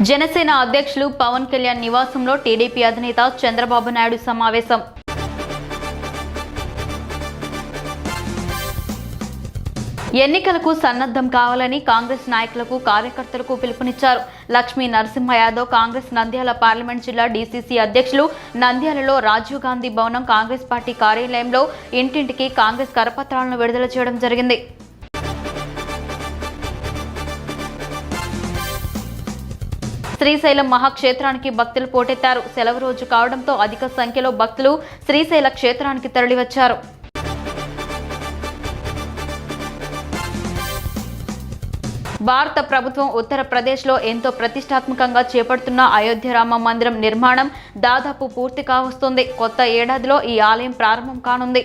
జనసేన అధ్యక్షులు పవన్ కళ్యాణ్ నివాసంలో టీడీపీ అధినేత చంద్రబాబు నాయుడు సమావేశం. ఎన్నికలకు సన్నద్ధం కావాలని కాంగ్రెస్ నాయకులకు కార్యకర్తలకు పిలుపునిచ్చారు. లక్ష్మీ నరసింహ యాదవ్ కాంగ్రెస్ నంద్యాల పార్లమెంట్ జిల్లా డీసీసీ అధ్యక్షులు నంద్యాలలో రాజీవ్ గాంధీ భవనం కాంగ్రెస్ పార్టీ కార్యాలయంలో ఇంటింటికి కాంగ్రెస్ కరపత్రాలను విడుదల చేయడం జరిగింది. శ్రీశైలం మహాక్షేత్రానికి భక్తులు పోటెత్తారు. సెలవు రోజు కావడంతో అధిక సంఖ్యలో భక్తులు శ్రీశైల క్షేత్రానికి తరలివచ్చారు. భారత ప్రభుత్వం ఉత్తరప్రదేశ్లో ఎంతో ప్రతిష్టాత్మకంగా చేపడుతున్న అయోధ్య రామ మందిరం నిర్మాణం దాదాపు పూర్తి కావస్తుంది. కొత్త ఏడాదిలో ఈ ఆలయం ప్రారంభం కానుంది.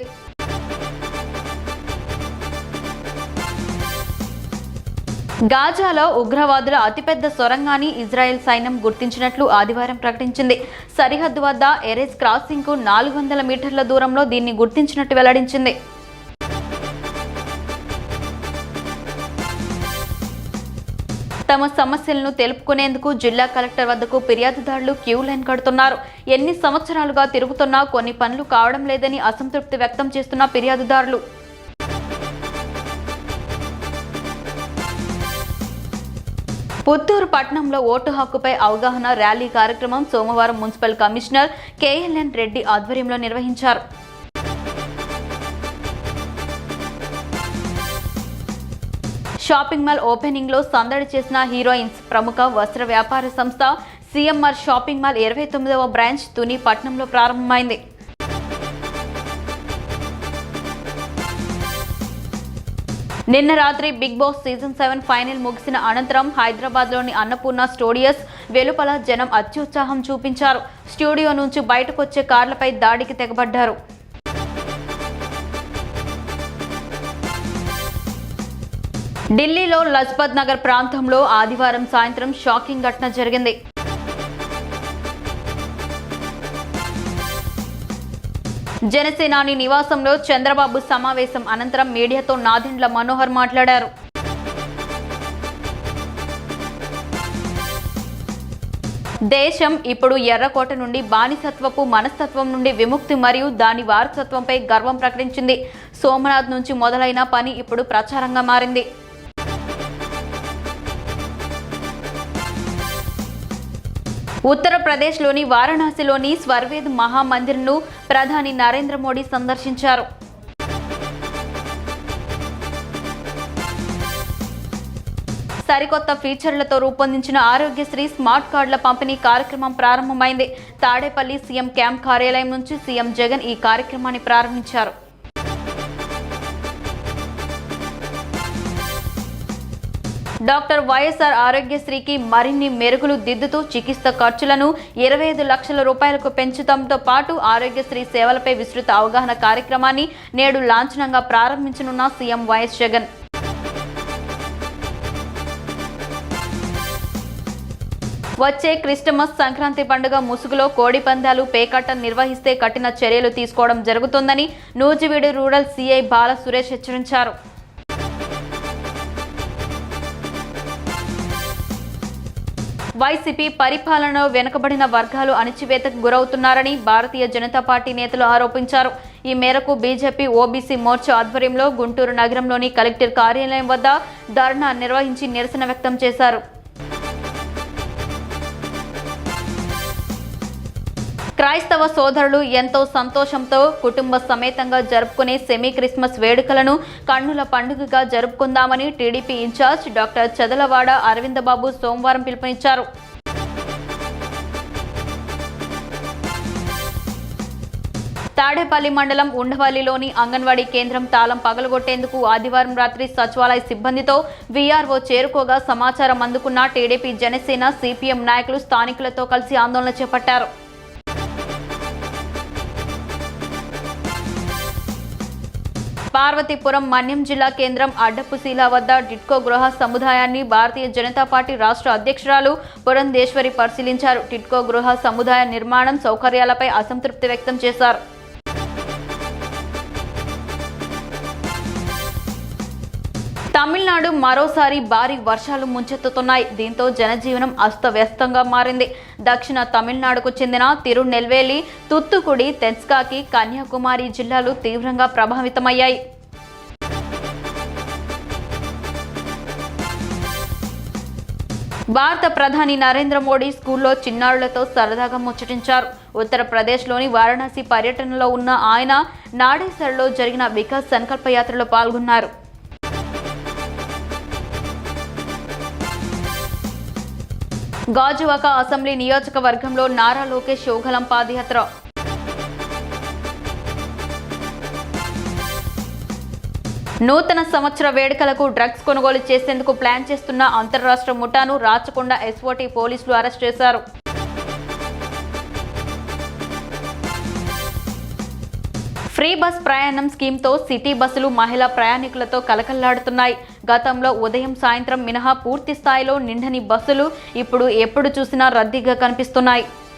గాజాలో ఉగ్రవాదుల అతిపెద్ద సొరంగాన్ని ఇజ్రాయెల్ సైన్యం గుర్తించినట్లు ఆదివారం ప్రకటించింది. సరిహద్దు వద్ద ఎరెజ్ క్రాసింగ్ కు 400 మీటర్ల దూరంలో దీన్ని గుర్తించినట్టు వెల్లడించింది. తమ సమస్యలను తెలుపుకునేందుకు జిల్లా కలెక్టర్ వద్దకు ఫిర్యాదుదారులు క్యూ లైన్ కడుతున్నారు. ఎన్ని సంవత్సరాలుగా తిరుగుతున్నా కొన్ని పనులు కావడం లేదని అసంతృప్తి వ్యక్తం చేస్తున్న ఫిర్యాదుదారులు. పుత్తూరు పట్టణంలో ఓటు హక్కుపై అవగాహన ర్యాలీ కార్యక్రమం సోమవారం మున్సిపల్ కమిషనర్ కేఎల్ఎన్ రెడ్డి ఆధ్వర్యంలో నిర్వహించారు. షాపింగ్ మాల్ ఓపెనింగ్ లో సందడి చేసిన హీరోయిన్స్. ప్రముఖ వస్త్ర వ్యాపార సంస్థ సిఎంఆర్ షాపింగ్ మాల్ 29వ బ్రాంచ్ తుని పట్టణంలో ప్రారంభమైంది. నిన్న రాత్రి బిగ్ బాస్ సీజన్ 7 ఫైనల్ ముగిసిన అనంతరం హైదరాబాద్లోని అన్నపూర్ణ స్టూడియోస్ వెలుపల జనం అత్యుత్సాహం చూపించారు. స్టూడియో నుంచి బయటకొచ్చే కార్లపై దాడికి తెగబడ్డారు. ఢిల్లీలో లజ్పత్ నగర్ ప్రాంతంలో ఆదివారం సాయంత్రం షాకింగ్ ఘటన జరిగింది. జనసేనాని నివాసంలో చంద్రబాబు సమావేశం అనంతరం మీడియాతో నాదెండ్ల మనోహర్ మాట్లాడారు. దేశం ఇప్పుడు ఎర్రకోట నుండి బానిసత్వపు మనస్తత్వం నుండి విముక్తి మరియు దాని వారసత్వంపై గర్వం ప్రకటించింది. సోమనాథ్ నుంచి మొదలైన పని ఇప్పుడు ప్రచారంగా మారింది. ఉత్తరప్రదేశ్లోని వారణాసిలోని స్వర్వేద్ మహామందిర్ను ప్రధాని నరేంద్ర మోడీ సందర్శించారు. సరికొత్త ఫీచర్లతో రూపొందించిన ఆరోగ్యశ్రీ స్మార్ట్ కార్డుల పంపిణీ కార్యక్రమం ప్రారంభమైంది. తాడేపల్లి సీఎం క్యాంప్ కార్యాలయం నుంచి సీఎం జగన్ ఈ కార్యక్రమాన్ని ప్రారంభించారు. డాక్టర్ వైఎస్ఆర్ ఆరోగ్యశ్రీకి మరిన్ని మెరుగులు దిద్దుతూ చికిత్స ఖర్చులను 25 లక్షల రూపాయలకు పెంచడంతో పాటు ఆరోగ్యశ్రీ సేవలపై విస్తృత అవగాహన కార్యక్రమాన్ని నేడు లాంఛనంగా ప్రారంభించనున్న సీఎం వైఎస్ జగన్. వచ్చే క్రిస్టమస్ సంక్రాంతి పండుగ ముసుగులో కోడి పందాలు పేకాట నిర్వహిస్తే కఠిన చర్యలు తీసుకోవడం జరుగుతుందని నూజివీడు రూరల్ సీఐ బాల సురేష్ హెచ్చరించారు. వైసీపీ పరిపాలనలో వెనుకబడిన వర్గాలు అణచివేతకు గురవుతున్నారని భారతీయ జనతా పార్టీ నేతలు ఆరోపించారు. ఈ మేరకు బీజేపీ ఓబీసీ మోర్చా ఆధ్వర్యంలో గుంటూరు నగరంలోని కలెక్టర్ కార్యాలయం వద్ద ధర్నా నిర్వహించి నిరసన వ్యక్తం చేశారు. క్రైస్తవ సోదరులు ఎంతో సంతోషంతో కుటుంబ సమేతంగా జరుపుకునే సెమీ క్రిస్మస్ వేడుకలను కన్నుల పండుగగా జరుపుకుందామని TDP incharge doctor Chadalavada Aravindababu సోమవారం పిలుపునిచ్చారు. తాడేపల్లి మండలం ఉండవల్లిలోని అంగన్వాడీ కేంద్రం తాళం పగలగొట్టేందుకు ఆదివారం రాత్రి సచివాలయ సిబ్బందితో వీఆర్ఓ చేరుకోగా సమాచారం అందుకున్న టీడీపీ జనసేన సిపిఎం నాయకులు స్థానికులతో కలిసి ఆందోళన చేపట్టారు. పార్వతీపురం మన్యం జిల్లా కేంద్రం అడ్డపుశీల వద్ద టిడ్కో గృహ సముదాయాన్ని భారతీయ జనతా పార్టీ రాష్ట్ర అధ్యక్షురాలు పురంధేశ్వరి పరిశీలించారు. టిడ్కో గృహ సముదాయ నిర్మాణం సౌకర్యాలపై అసంతృప్తి వ్యక్తం చేశారు. తమిళనాడు మరోసారి భారీ వర్షాలు ముంచెత్తుతున్నాయి. దీంతో జనజీవనం అస్తవ్యస్తంగా మారింది. దక్షిణ తమిళనాడుకు చెందిన తిరునెల్వేలి, తుత్తుకుడి, తెన్స్కాకి, కన్యాకుమారి జిల్లాలు తీవ్రంగా ప్రభావితమయ్యాయి. భారత ప్రధాని నరేంద్ర మోడీ స్కూల్లో చిన్నారులతో సరదాగా ముచ్చటించారు. ఉత్తరప్రదేశ్లోని వారణాసి పర్యటనలో ఉన్న ఆయన నాడేసర్లో జరిగిన వికాస్ సంకల్ప యాత్రలో పాల్గొన్నారు. గాజువాక అసెంబ్లీ నియోజకవర్గంలో నారా లోకేష్ యోగళం పాదయాత్ర. నూతన సంవత్సర వేడుకలకు డ్రగ్స్ కొనుగోలు చేసేందుకు ప్లాన్ చేస్తున్న అంతర్రాష్ట్ర ముఠాను రాచకొండ ఎస్ఓటీ పోలీసులు అరెస్ట్ చేశారు. ఫ్రీ బస్ ప్రయాణం స్కీమ్తో సిటీ బస్సులు మహిళా ప్రయాణికులతో కలకల్లాడుతున్నాయి. గతంలో ఉదయం సాయంత్రం మినహా పూర్తి స్థాయిలో నిండని బస్సులు ఇప్పుడు ఎప్పుడు చూసినా రద్దీగా కనిపిస్తున్నాయి.